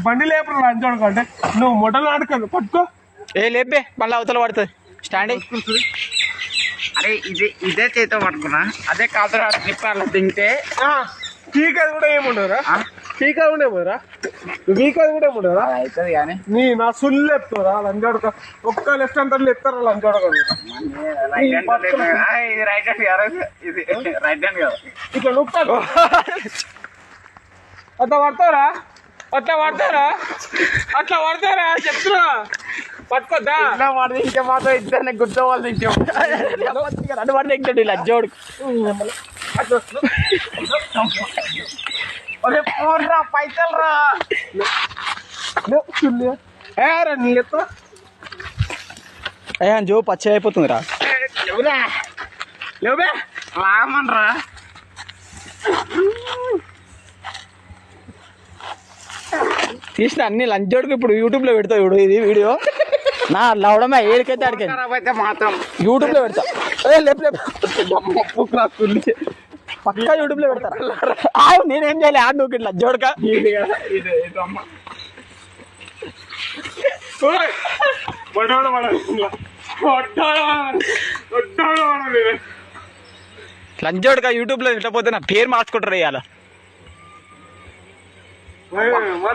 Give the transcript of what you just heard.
బండి లేపు లంచోడుకో అంటే నువ్వు మొట్టలు ఆడుకోను పట్టుకో. ఏ లేపే మళ్ళీ అవతల పడుతుంది స్టాండ్. అరే ఇదే చేతితో పట్టుకున్నా, అదే కాదు నిప్పాల దింగితే పీకది కూడా ఏముండవురా, పీకది కూడా ఏముండరా, పీకది కూడా ఏముండరా అవుతుంది కానీ నీ నా సుల్లు ఎత్తురా లంచోడుకో. ఒక్క లెఫ్ట్ అంతా ఎత్తారా లంచోడుకో. ఇది రైట్ హ్యాండ్, ఇది రైట్ హ్యాండ్ కదా. ఇట్లా నొక్కాడు అట్లా పడతారా, అట్లా పడతారా, అట్లా పడతారా చెప్తున్నా. పట్టుకోద్దా ఇట్లా మాట ఇంకే మాత్రం ఇద్దరిని గుర్తోవాలి అటు పడితే ఎక్కాడు లజ్జోడు. పైసలు రా నీ ఎత్తా అయ్యా జో పచ్చ అయిపోతుందిరా. లేవే రామన్రా. తీసిన అన్ని లంచోడుకు ఇప్పుడు యూట్యూబ్ లో పెడతావు ఇప్పుడు ఇది వీడియో. నా లవడమే ఏడికైతే అడిగాను ఖరాబ్ అయితే మాత్రం యూట్యూబ్ లో పెడతా. లేపు పక్కా యూట్యూబ్ లో పెడతారా. నేనేం చేయాలి ఆడు నువ్వు ఇట్లా లంచోడుక. లంచోడుక యూట్యూబ్ లో ఇట్లా పోతే నా పేరు మార్చుకుంటారు ఇవాళ.